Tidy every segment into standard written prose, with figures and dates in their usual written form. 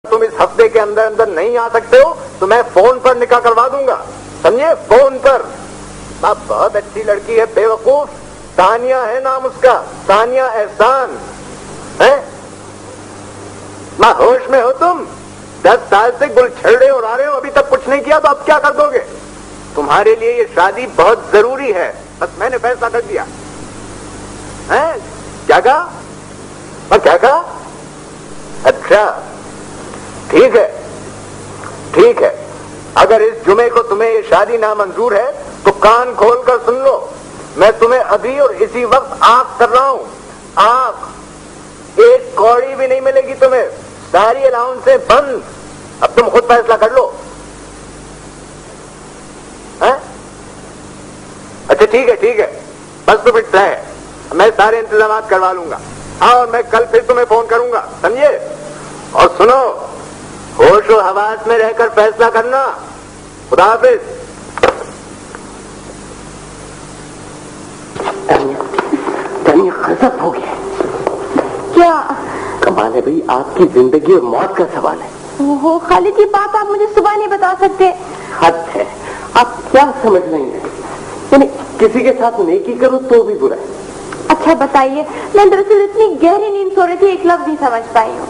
तुम इस हफ्ते के अंदर अंदर नहीं आ सकते हो तो मैं फोन पर निकाह करवा दूंगा, समझे? फोन पर। आप बहुत अच्छी लड़की है बेवकूफ, तानिया है नाम उसका, तानिया एहसान है। मां होश में हो तुम? 10 साल से गुलछड़े उड़ा रहे हो, अभी तक कुछ नहीं किया, तो अब क्या कर दोगे? तुम्हारे लिए ये शादी बहुत जरूरी है, बस मैंने फैसला कर दिया है। क्या कहा? और क्या कहा? अच्छा ठीक है, ठीक है। अगर इस जुमे को तुम्हें ये शादी नामंजूर है तो कान खोल कर सुन लो, मैं तुम्हें अभी और इसी वक्त आंख कर रहा हूं। आंख, एक कौड़ी भी नहीं मिलेगी तुम्हें, सारी अलाउंसें बंद। अब तुम खुद फैसला कर लो है? अच्छा ठीक है, ठीक है, बस तो फिर है, मैं सारे इंतजाम करवा लूंगा। हाँ, और मैं कल फिर तुम्हें फोन करूंगा, समझे? और सुनो, होश और हवास में रहकर फैसला करना। खुदा हाफिज। तानिया गजब हो गया। क्या कमाल है भाई, आपकी जिंदगी और मौत का सवाल है। ओहो खालिद, ये बात आप मुझे सुबह नहीं बता सकते? हद है, आप क्या समझ रही हैं? यानी किसी के साथ नेकी करो तो भी बुरा है। अच्छा बताइए, मैं दरअसल इतनी गहरी नींद सो रही थी, एक लफ्ज नहीं समझ पाई हूँ।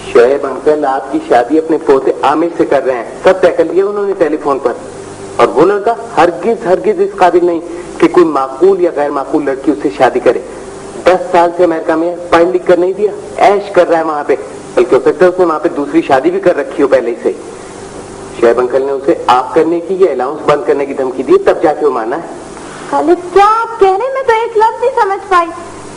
शोएब अंकल आपकी शादी अपने पोते आमिर से कर रहे हैं, सब तय कर लिया उन्होंने टेलीफोन पर। और वो लड़का हरगिज हरगिज इस काबिल नहीं कि कोई माकूल या गैर माकूल लड़की उससे शादी करे। 10 साल से अमेरिका में पढ़ लिख कर नहीं दिया, ऐश कर रहा है वहां पे, बल्कि हो सकता है उसने वहां पे दूसरी शादी भी कर रखी हो पहले से। शोएब अंकल ने उसे आप करने की या अलाउंस बंद करने की धमकी दी, तब जाके वो माना है। खालिद क्या आप कह रहे हैं? मैं तो एक लफ्ज नहीं समझ पाई।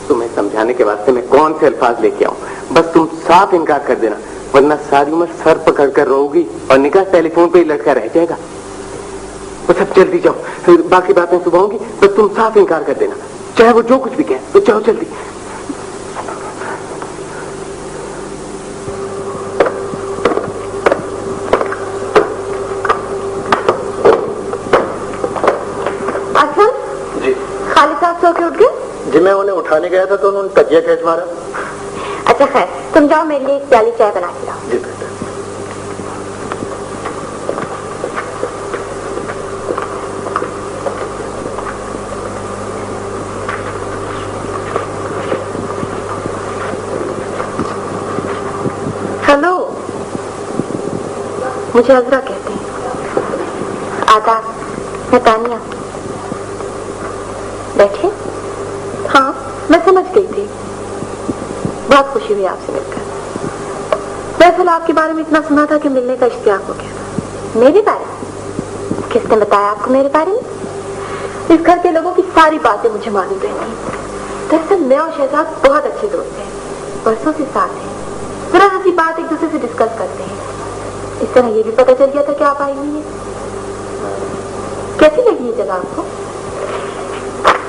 तुम्हें समझाने के वास्ते मैं कौन से अल्फाज लेके आऊं, बस तुम साफ इनकार कर देना, वरना सारी उम्र सर पकड़ कर रोगी और निकाह टेलीफोन पे ही लड़का रह जाएगा। वो सब जल्दी जाओ, फिर बाकी बातें सुबह होंगी, बस तुम साफ इनकार कर देना, चाहे वो जो कुछ भी कहे, तो जाओ जल्दी। जी खालिद साहब सो के उठ गए? जी मैं उन्हें उठाने गया था तो उन्होंने तकिया खींच मारा। अच्छा खैर, तुम जाओ मेरे लिए एक प्याली चाय बना के लाओ। जी बेटा। हेलो, मुझे अजरा कहते हैं। आदाब, मैं तानिया। बैठिए। हाँ, मैं समझ गई थी, बहुत खुशी हुई आपसे मिलकर। दरअसल आपके बारे में इतना सुना था कि मिलने का इश्तियाक हो गया था। मेरे बारे में? किसने बताया आपको मेरे बारे में? इस घर के लोगों की सारी बातें मुझे मालूम रहती। दरअसल मैं और शहजाद बहुत अच्छे दोस्त हैं, बरसों से साथ हैं, जरा सी बात एक दूसरे से डिस्कस करते हैं। इस तरह ये भी पता चल गया था कि आप आई हुई हैं। कैसी लगी ये जगह आपको?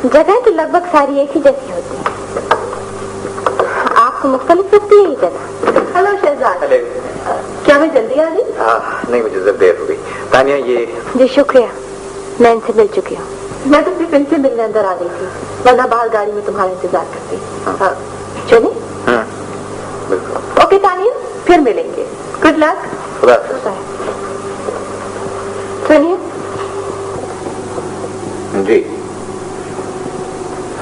जगह तो लगभग सारी एक ही जैसी होती है, आपको मुख्तलिफ लगती है ये जगह। हेलो शहजाद। हेलो। क्या मैं जल्दी आ गई? हाँ नहीं, मुझे जब देर हो गई। तानिया ये। जी शुक्रिया, मैं इनसे मिल चुकी हूँ। मैं तो सिर्फ इनसे मिलने अंदर आ गई थी, वरना बाहर गाड़ी में तुम्हारा इंतजार करती। चलिए। बिल्कुल। ओके तानिया, फिर मिलेंगे। Good luck. खुदा। सुनिए। जी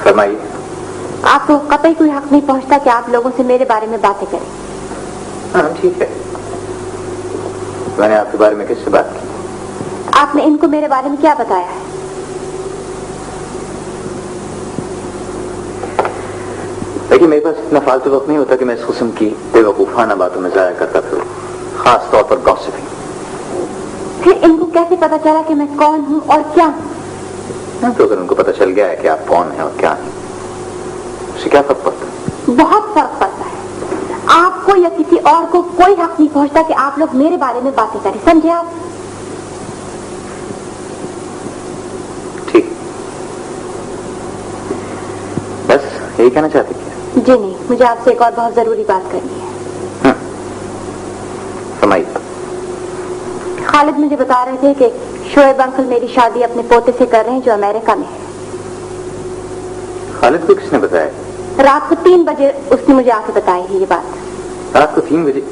फरमाइए। आपको कतई कोई हक नहीं पहुंचता कि आप लोगों से मेरे बारे में बातें करें। हाँ ठीक है, मैंने आपके बारे में किससे बात की? आपने इनको मेरे बारे में क्या बताया है? देखिए मेरे पास इतना फालतू वक्त नहीं होता कि मैं इस किस्म की बेवकूफाना बातों में जाया करता फिरूं, खास तौर पर गॉसिपिंग। फिर इनको कैसे पता चला कि मैं कौन हूँ और क्या हूँ? तो अगर उनको पता चल गया है कि आप कौन हैं और क्या हैं, उससे क्या फर्क पड़ता है? बहुत फर्क पड़ता है। आपको या किसी और को कोई हक नहीं पहुंचता कि आप लोग मेरे बारे में बातें करें, समझे आप? ठीक, बस यही कहना चाहते क्या? जी नहीं, मुझे आपसे एक और बहुत जरूरी बात करनी है। फरमाइए। खालिद मुझे बता रहे थे कि शोएब अंकल मेरी शादी अपने पोते से कर रहे हैं जो अमेरिका में है। खालिद को किसने बताया? रात को 3 बजे उसने मुझे आके बताई है ये बात। रात को 3 बजे?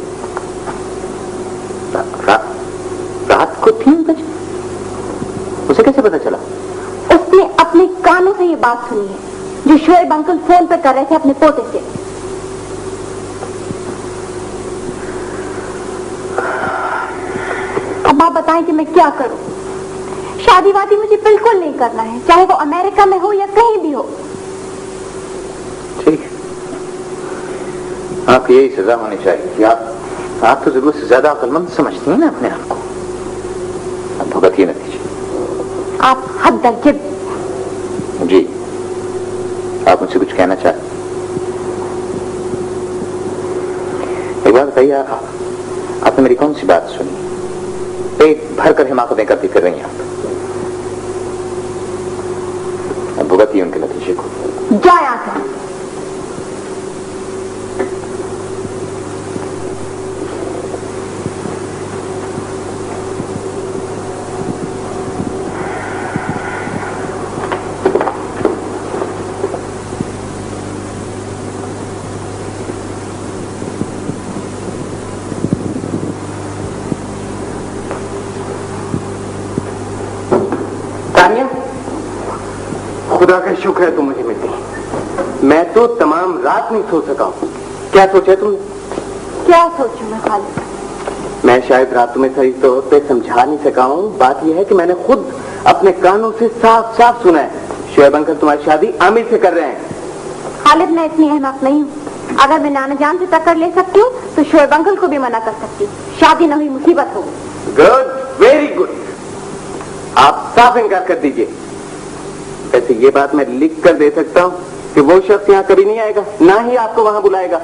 خود تھی ان کچھ؟ اسے کیسے پتا چلا؟ اس نے اپنے کانوں سے یہ بات سنی ہے جو شعیب انکل فون پہ کر رہے تھے اپنے پوتے سے. اب آپ بتائیں کہ میں کیا کروں؟ شادی وادی مجھے بالکل نہیں کرنا ہے، چاہے وہ امریکہ میں ہو یا کہیں بھی ہو. ٹھیک ہے، آپ کی یہی سزا ہونی چاہیے کہ آپ تو ضرورت سے زیادہ عقل مند سمجھتی ہیں نا اپنے آپ کو. اب بھگتیے نتیجے. آپ حد درجے. جی آپ مجھ سے کچھ کہنا چاہتے؟ ایک بات بتائیے، آپ نے میری کون سی بات سنی؟ پیٹ بھر کر حماقتیں کرتی پھر رہی ہیں آپ. اب بھگتیے ان کے نتیجے کو. جائے آتا خدا کا شکر ہے تم مجھے ملتی. میں تو تمام رات نہیں سو سکا ہوں. کیا سوچا تم نے؟ کیا سوچوں میں خالد؟ میں شاید رات تمہیں صحیح طور پہ سمجھا نہیں سکا ہوں. بات یہ ہے کہ میں نے خود اپنے کانوں سے صاف صاف سنا ہے شعیب انکل تمہاری شادی عامر سے کر رہے ہیں. خالد میں اتنی احمق نہیں ہوں. اگر میں نانا جان سے ٹکر لے سکتی ہوں تو شعیب انکل کو بھی منع کر سکتی ہوں. شادی نہ ہوئی مصیبت ہوگی. Good, very good. آپ صاف انکار کر دیجئے. ایسے یہ بات میں لکھ کر دے سکتا ہوں کہ وہ شخص یہاں کبھی نہیں آئے گا، نہ ہی آپ کو وہاں بلائے گا.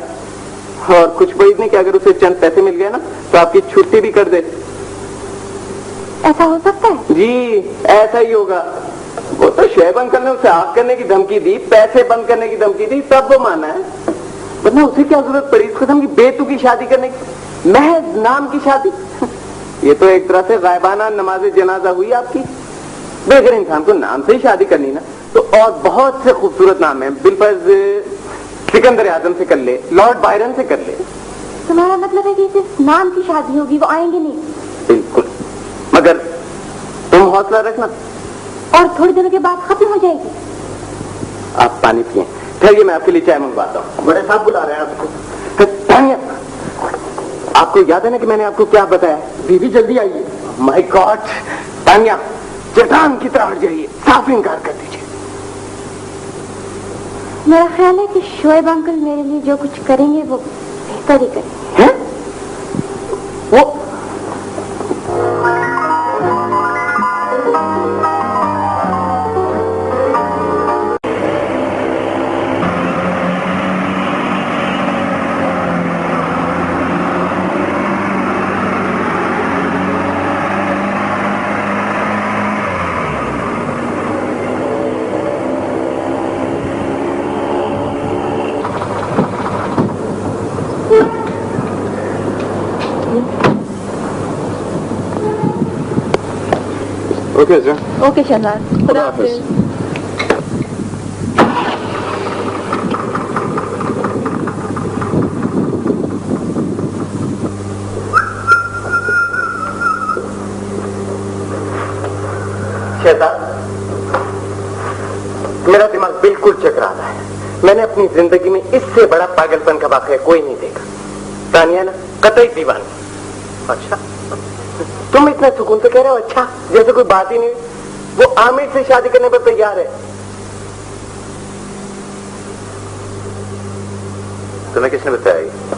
اور کچھ بعید نہیں کہ اگر اسے چند پیسے مل گئے نا تو آپ کی چھٹی بھی کر دے. ایسا ہو سکتا ہے؟ جی ایسا ہی ہوگا. وہ تو شعیب انکل نے اسے آگ کرنے کی دھمکی دی، پیسے بند کرنے کی دھمکی دی، تب وہ مانا ہے. ورنہ اسے کیا ضرورت پڑی اس قسم کی بیتو کی شادی کرنے کی؟ محض نام کی شادی. یہ تو ایک طرح سے غائبانہ نماز جنازہ ہوئی آپ کی. بغیر انسان کو نام سے ہی شادی کرنی نا تو اور بہت سے خوبصورت نام ہیں. بالفرض سکندر اعظم سے کر لے، لارڈ بائرن سے کر لے. تمہارا مطلب ہے کہ صرف نام کی شادی ہوگی، وہ آئیں گے نہیں؟ بالکل. مگر تم حوصلہ رکھنا. اور تھوڑی دنوں کے بعد ختم ہو جائے گی. آپ پانی پئیں. ٹھہریے میں آپ کے لیے چائے منگواتا ہوں. بڑے صاحب بلا رہے ہیں آپ کو. آپ کو یاد ہے نا کہ میں نے آپ کو کیا بتایا؟ بیوی جلدی آئیے. مائی گاڈ تانیہ، چٹان کی طرح ہٹ جائیے. صاف انکار کر دیجیے. میرا خیال ہے کہ شعیب انکل میرے لیے جو کچھ کریں گے وہ بہتر ہی کریں گے. وہ اوکے سر. اوکے شہزاد، خدا حافظ. شہزاد، میرا دماغ بالکل چکرا رہا ہے. میں نے اپنی زندگی میں اس سے بڑا پاگل پن کا واقعہ کوئی نہیں دیکھا. تانیہ نا قطعی دیوانی. اچھا تم اتنا سکون سے کہہ رہے ہو اچھا جیسے کوئی بات ہی نہیں. وہ عامر سے شادی کرنے پر تیار ہے. تمہیں کس نے بتایا؟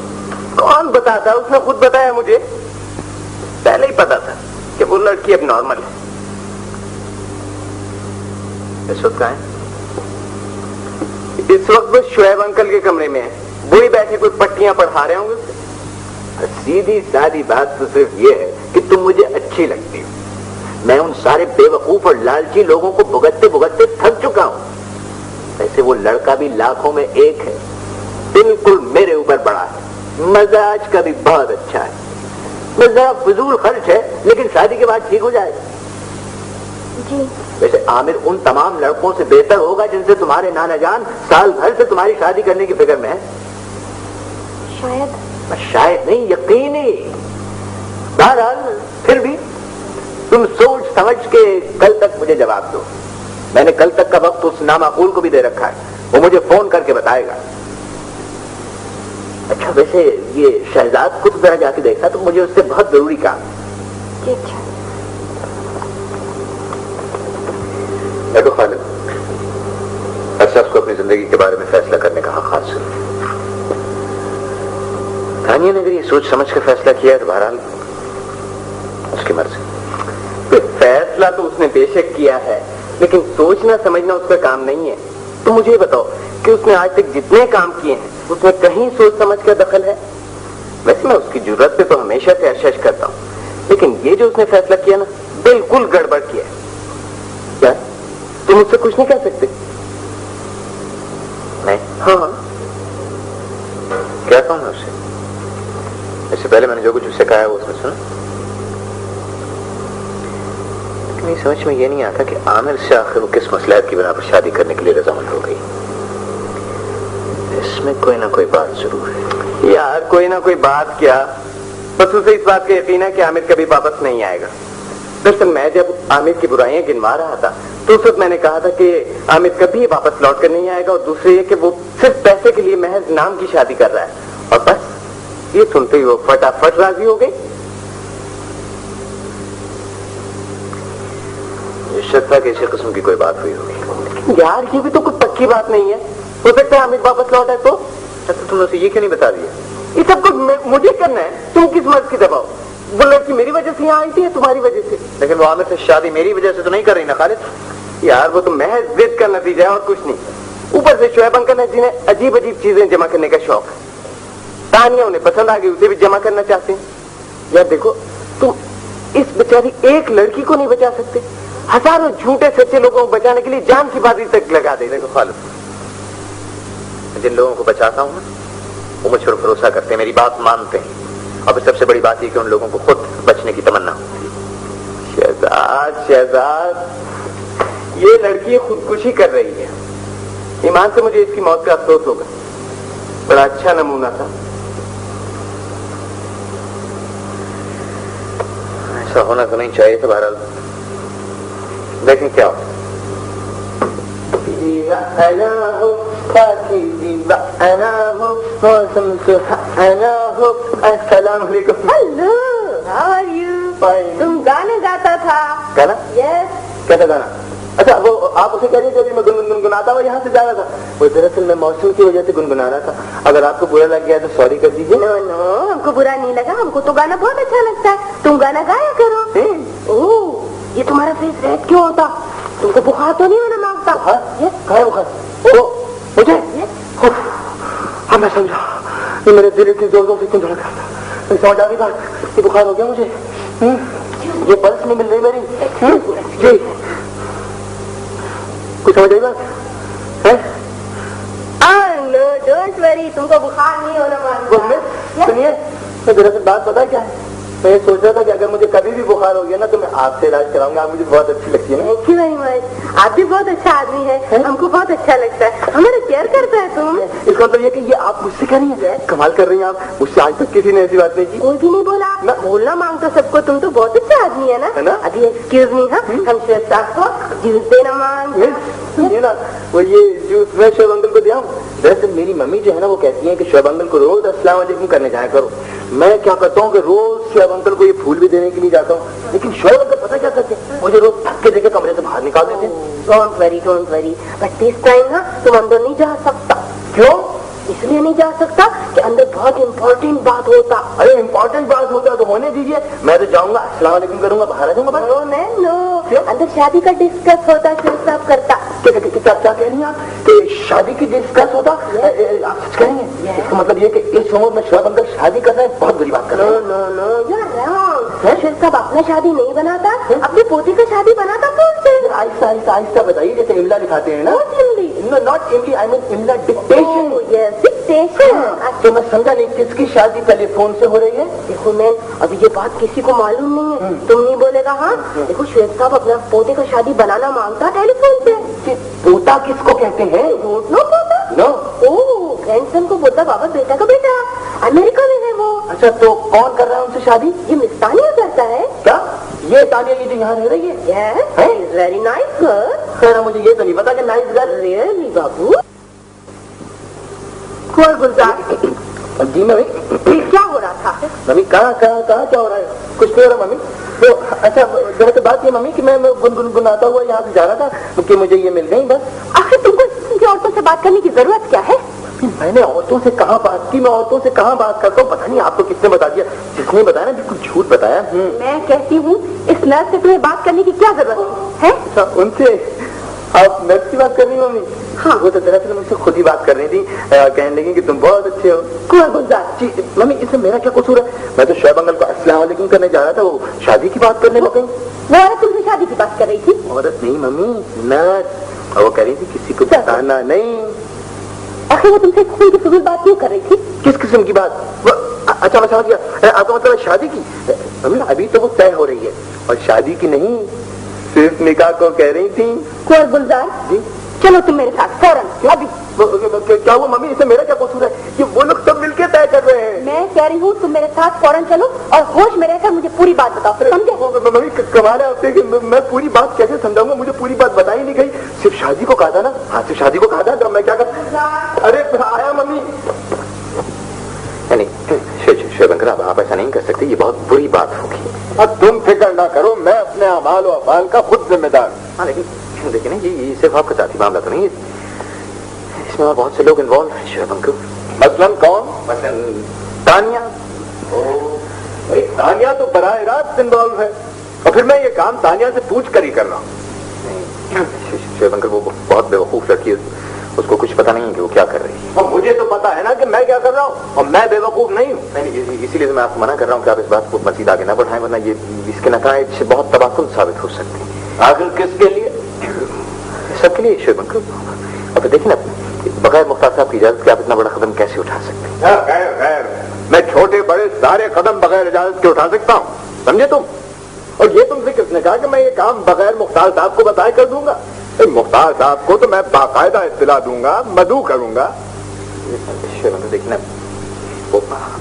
کون بتاتا؟ اس نے خود بتایا مجھے. پہلے ہی پتا تھا کہ وہ لڑکی اب نارمل ہے. اس وقت کہاں ہے؟ اس وقت وہ شعیب انکل کے کمرے میں ہے. وہی بیٹھے کوئی پٹیاں پڑھا رہے ہوں گے. سیدھی سادی بات تو صرف یہ ہے کہ تم مجھے اچھی لگتی ہو. میں ان سارے بے وقوف اور لالچی لوگوں کو بھگتتے بھگتتے تھک چکا ہوں. ویسے وہ لڑکا بھی لاکھوں میں ایک ہے، بالکل میرے اوپر بڑا ہے. مزاج کا بھی بہت اچھا ہے. بس ذرا فضول خرچ ہے لیکن شادی کے بعد ٹھیک ہو جائے گا. جی ویسے عامر ان تمام لڑکوں سے بہتر ہوگا جن سے تمہارے نانا جان سال بھر سے تمہاری شادی کرنے کی فکر میں ہے. شاید نہیں، یقینی. بہرحال پھر بھی तुम सोच समझ के कल तक मुझे जवाब दो। मैंने कल तक का वक्त उस नामाकूल को भी दे रखा है, वो मुझे फोन करके बताएगा। अच्छा वैसे ये शहजाद को तो जरा जाके देखा, तो मुझे उससे बहुत जरूरी काम। अच्छा देखो खालिद, हर शख्स को अपनी जिंदगी के बारे में फैसला करने का हक हासिल है। तानिया ने अगर ये सोच समझ कर फैसला किया है तो बहरहाल उसकी मर्जी। फैसला तो उसने बेशक किया है, लेकिन सोचना समझना उसका काम नहीं है। तो मुझे बताओ कि उसने आज तक जितने काम किए हैं उसमें कहीं सोच समझ का दखल है? वैसे मैं उसकी जरूरत पे तो हमेशा से हर्ष करता हूँ, लेकिन ये जो उसने फैसला किया ना, बिल्कुल गड़बड़ किया है। क्या तुम मुझसे कुछ नहीं कह सकते? नहीं। हाँ क्या कहूँ मैं उससे? इससे पहले मैंने जो कुछ उससे कहा है वो उसने सुना। लेकिन समझ में ये नहीं आता कि आमिर से आखिर वो किस मसलहत की बिना पर शादी करने के लिए रजामंद हो गई। इसमें कोई ना कोई बात जरूर है। यार कोई ना कोई बात क्या, बस उसे इस बात का यकीन है कि आमिर कभी वापस नहीं आएगा। दरअसल मैं जब आमिर की बुराइयां गिनवा रहा था तो उस वक्त मैंने कहा था कि आमिर कभी वापस लौट कर नहीं आएगा, और दूसरे ये कि वो सिर्फ पैसे के लिए महज नाम की शादी कर रहा है। और बस ये सुनते ही वो फटाफट राजी हो गई। शक था कि इसी किस्म की कोई बात हुई होगी। यार ये भी तो कोई पक्की बात नहीं है, हो सकता है आमिर वापस लौट आए तो। तुमने उसे ये क्यों नहीं बता दिया? ये सब कुछ मुझे करना है, तुम किस मर्ज की दबाओ? वो लड़की मेरी वजह से यहाँ आई थी या तुम्हारी वजह से? लेकिन वो आमिर से शादी मेरी वजह से तो नहीं कर रही ना खालिद? यार वो तो महज जिद का नतीजा है और कुछ नहीं। ऊपर से शोएब अंकल है जिन्हें अजीब अजीब चीजें जमा करने का शौक है। तानिया उन्हें पसंद आ गई, उसे भी जमा करना चाहते हैं। यार देखो, तुम इस बेचारी एक लड़की को नहीं बचा सकते, हजारों झूठे सच्चे लोगों को बचाने के लिए जान की बाजी तक लगा दे। देखो खालिद, जिन लोगों को बचाता हूँ ना, वो मुझ पर भरोसा करते हैं, मेरी बात मानते हैं, और फिर सबसे बड़ी बात ये कि उन लोगों को खुद बचने की तमन्ना होती है। शहजाद शहजाद, ये लड़की खुदकुशी कर रही है। ईमान से मुझे इसकी मौत का अफसोस होगा। बड़ा अच्छा नमूना था। ऐसा होना तो नहीं चाहिए था, बहरहाल देखें क्या हो। अस्सलाम वालेकुम। Hello, how are you? तुम गाना गाता था? गाना? यस। क्या था गाना? अच्छा वो आप उसे कह रही थी मैं गुनगुनाता हुआ यहाँ से जा रहा था। वो दरअसल मैं मौसम की वजह से गुनगुना रहा था। अगर आपको बुरा लग गया तो सॉरी कर दीजिए। नो नो, हमको बुरा नहीं लगा, हमको तो गाना बहुत अच्छा लगता है। तुम गाना गाया करो। ओह, ये तुम्हारा फेस रेड क्यों होता? तुमको बुखार तो नहीं होना मांगता? बुखार? मुझे? हाँ मैं समझा, ये मेरे दिल की जोर जोर से क्यों धड़क रहा था। समझ आ गई बात, ये बुखार हो गया मुझे। ये पल्स नहीं मिल रही मेरी। जी कुछ समझ आई बात है? नो डोंट वरी, तुमको बुखार नहीं होना मांगता। सुनिए, तो दरअसल बात पता है क्या है? मैं ये सोच रहा था कि अगर मुझे कभी भी बुखार हो गया ना तो मैं आपसे इलाज कराऊंगा। आप मुझे बहुत अच्छी लगती है ना। थैंक यू वेरी मच, आप भी बहुत अच्छा आदमी है, हमको बहुत अच्छा लगता है, हमारा केयर करता है तुम। इसका मतलब ये कि ये आप मुझसे कर रही हैं? कमाल कर रही हैं आप, मुझसे आज तक किसी ने ऐसी बात नहीं की। कोई भी नहीं बोला, बोलना मांगता सबको, तुम तो बहुत अच्छा आदमी है ना। अभी एक्सक्यूज मी, हाँ हम श्वेत साहब को जूस देना मांग। सुनिए ना, वो ये जूस मैं शोएब अंकल को दिया। दरअसल मेरी मम्मी जो है ना वो कहती है कि शोएब अंकल को रोज अस्सलाम वालेकुम करने जाया करो। मैं क्या करता हूँ कि रोज शोएब अंकल को ये फूल भी देने के लिए जाता हूँ, लेकिन शोएब अंकल पता क्या करते हैं, मुझे रोज धक्के देके कमरे से बाहर निकाल देते हैं। Don't worry, but this time ना तुम अंदर नहीं जा सकता। क्यों? इसलिए नहीं जा सकता कि अंदर बहुत इम्पोर्टेंट बात होता। अरे इम्पोर्टेंट बात होता तो होने दीजिए, मैं तो जाऊंगा अस्सलाम वालेकुम करूंगा, बाहर आ जाऊंगा। नो, अंदर शादी का डिस्कस होता, श्वेत साहब करता। क्या कह रही हैं आप कि शादी की डिस्कस होता? आप सच कह रही हैं? इसका मतलब ये कि इस उम्र में शोएब अंकल शादी कर रहे हैं, बहुत बुरी बात कर रहे हैं। No, you are wrong. Shwet साहब अपना शादी नहीं बनाता, अपने पोती का शादी बनाता। कौन से? आहिस्ता बताइए, जैसे इमला लिखाते हैं ना। इमली? नॉट इमली, आई मीन इमला डिक्टेशन। डिक्टेशन। तो मैं समझा नहीं, किसकी शादी टेलीफोन से हो रही है? देखो मैं, अभी ये बात किसी को मालूम नहीं है, तुम नहीं बोलेगा। हाँ देखो, श्वेत साहब अपना पोते का शादी बनाना मांगता टेलीफोन से। पोता किसको कहते हैं? नो पोता? नो। ओह, ग्रैंडसन को बोलता बाबा, बेटा का बेटा, अमेरिका में है वो। अच्छा, तो कौन कर रहा है उनसे शादी? ये मिस्तानिया करता है। क्या? یہ تانیہ یہ جو یہاں رہ رہی ہے؟ Very nice girl. خیر مجھے یہ تو نہیں پتا کہ نائس گرل. ریئلی بابو. کور گلزار. جی ممی. کیا ہو رہا تھا؟ ممی کہاں کیا ہو رہا ہے؟ کچھ نہیں ہو رہا ممی. تو اچھا دراصل بات یہ ممی کہ میں گنگناتا ہوا یہاں سے جا رہا تھا کہ مجھے یہ مل گئی بس. آخر تم کو عورتوں سے بات کرنے کی ضرورت کیا ہے؟ میں نے عورتوں سے کہاں بات کی؟ میں عورتوں سے کہاں بات کرتا ہوں؟ پتہ نہیں آپ کو کس نے بتا دیا. جس نے بتایا نا بالکل جھوٹ بتایا. میں کہتی ہوں اس نرس سے تمہیں بات کرنے کی کیا ضرورت ہے؟ ان سے آپ نرس کی بات کر رہی ممی؟ ہاں. وہ تو دراصل مجھ سے خود ہی بات کر رہی تھی. کہنے لگی کہ تم بہت اچھے ہو. کور گلزار. جی ممی اس میں میرا کیا قصور ہے؟ میں تو شعیب انکل کو السلام علیکم کرنے جا رہا تھا. وہ شادی کی بات کرنے لگے. وہ عورت تم سے شادی کی بات کر رہی تھی؟ عورت نہیں ممی نرس. اور وہ کہہ رہی تھی کسی کو بتانا نہیں. آخر وہ تم سے خون کی فضول بات کیوں کر رہی تھی؟ کس قسم کی بات؟ اچھا میں سمجھ گیا. آپ کا مطلب شادی کی؟ ممی ابھی تو وہ طے ہو رہی ہے اور شادی کی نہیں صرف نکاح کو کہہ رہی تھی. کور گلزار. جی چلو تم میرے ساتھ فوراً ابھی. کیا وہ ممی اس سے میرا کیا قصور ہے؟ کہ وہ لوگ سب مل کے طے کر رہے ہیں. میں کہہ رہی ہوں تم میرے ساتھ فوراً چلو اور ہوش میں رہ کر مجھے پوری بات بتاؤ. سمجھے؟ ممی کمال ہے آپ سے کہ میں پوری بات کیسے سمجھاؤں گا؟ مجھے پوری بات بتائی نہیں گئی. صرف شادی کو کہا تھا نا. ہاں صرف شادی کو کہا تھا. تو میں کیا کر. ارے آیا ممی. شعیب انکل آپ ایسا نہیں کر سکتے. یہ بہت بری بات ہوگی. اب تم فکر نہ کرو میں اپنے اعمال و افعال کا خود ذمہ دار. ہاں لیکن دیکھیں نا یہ صرف آپ کا ذاتی معاملہ تو نہیں ہے. اس میں اور بہت سے لوگ انوالو ہیں شعیب انکل. مثلاً کون؟ مثلاً تانیہ. تانیہ تو براہ راست انوالو ہے اور پھر میں یہ کام تانیہ سے پوچھ کر ہی کر رہا ہوں. شعیب انکل وہ بہت بے وقوف لڑکی ہے. اس کو کچھ پتا نہیں ہے کہ وہ کیا کر رہی ہے. اور مجھے تو پتا ہے نا کہ میں کیا کر رہا ہوں اور میں بے وقوف نہیں ہوں. اسی لیے میں آپ کو منع کر رہا ہوں کہ آپ اس بات کو مزید آگے نہ بڑھائیں ورنہ یہ اس کے نتائج سے بہت تباکن ثابت ہو سکتے ہیں. آخر کس کے لیے؟ سب کے لیے شعیب انکل. اور پھر دیکھیں نا بغیر مختار صاحب کی اجازت کے آپ اتنا بڑا قدم کیسے اٹھا سکتے ہیں؟ خیر میں چھوٹے بڑے سارے قدم بغیر اجازت کے اٹھا سکتا ہوں. سمجھے تم؟ اور یہ تم سے کس نے کہا کہ میں یہ کام بغیر مختار صاحب کو بتائے کر دوں گا؟ مختار صاحب کو تو میں باقاعدہ اطلاع دوں گا مدعو کروں گا. دیکھنا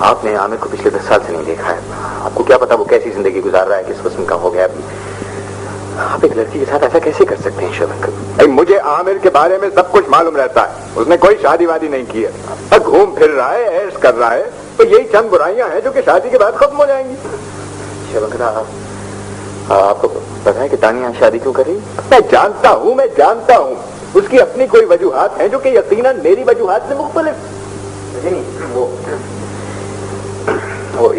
آپ نے عامر کو پچھلے 10 سال سے نہیں دیکھا ہے. آپ کو کیا پتا وہ کیسی زندگی گزار رہا ہے کس قسم کا ہو گیا. آپ ایک لڑکی کے ساتھ ایسا کیسے کر سکتے ہیں شعیب انکل؟ مجھے عامر کے بارے میں سب کچھ معلوم رہتا ہے. اس نے کوئی شادی وادی نہیں کی ہے. گھوم پھر رہا ہے عیش کر رہا ہے. تو یہی چند برائیاں ہیں جو کہ شادی کے بعد ختم ہو جائیں گی. شعیب انکل آپ کو پتا ہے کہ تانیہ شادی کیوں کر رہی؟ میں جانتا ہوں اس کی اپنی کوئی وجوہات ہیں جو کہ یقیناً میری وجوہات سے مختلف. وہ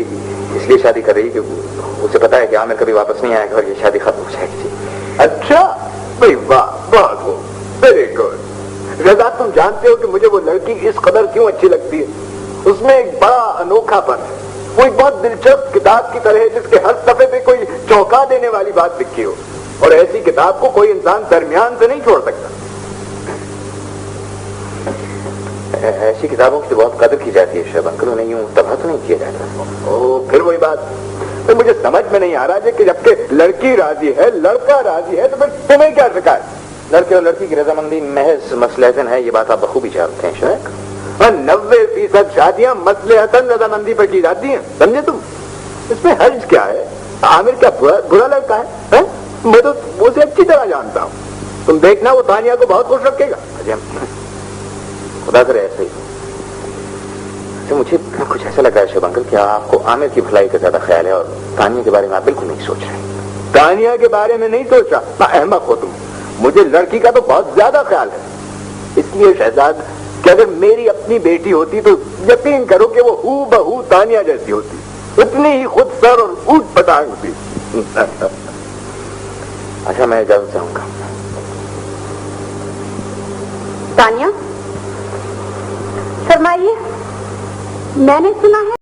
اس لیے شادی کر رہی کہ اسے پتا ہے کہ عامر کبھی واپس نہیں آئے گا اور یہ شادی ختم ہو جائے گی. اچھا بھائی واہ بہت ہو ویری گڈ. رضا تم جانتے ہو کہ مجھے وہ لڑکی اس قدر کیوں اچھی لگتی ہے؟ اس میں ایک بڑا انوکھا پن ہے. وہ ایک بہت دلچسپ کتاب کی طرح ہے جس کے ہر صفحے پہ کوئی چونکا دینے والی بات لکھی ہو اور ایسی کتاب کو کوئی انسان درمیان سے نہیں چھوڑ سکتا. ایسی کتابوں کی تو بہت قدر کی جاتی ہے شعیب انکل. انہیں یوں تباہ تو نہیں کیا جاتا. پھر وہی بات مجھے سمجھ میں نہیں آ رہا کہ جبکہ لڑکی راضی ہے لڑکا راضی ہے تو پھر تمہیں کیا شکایت؟ لڑکے اور لڑکی کی رضامندی محض مصلحتاً ہے. یہ بات آپ بخوبی جانتے ہیں شعیب. 90% شادیاں مصلحتاً رضامندی پر کی جاتی ہیں. سمجھے تم؟ اس میں حرج کیا ہے؟ عامر کیا برا لڑکا ہے؟ میں تو اسے اچھی طرح جانتا ہوں. تم دیکھنا وہ تانیہ کو بہت خوش رکھے گا. خدا کرے ایسا ہی. مجھے کچھ ایسا لگ رہا ہے شعیب انکل کہ آپ کو عامر کی بھلائی کا زیادہ خیال ہے اور تانیہ کے بارے میں آپ بالکل نہیں سوچ رہے. تانیہ کے بارے میں نہیں سوچا؟ احمق ہو تم. مجھے لڑکی کا تو بہت زیادہ خیال ہے. اس لیے شہزاد کہ اگر میری اپنی بیٹی ہوتی تو یقین کرو کہ وہ ہو بہو تانیہ جیسی ہوتی. اتنی ہی خود سر اور اوٹ پٹانگ ہوتی. اچھا میں اجازت چاہوں گا. تانیہ فرمائیے. میں نے سنا ہے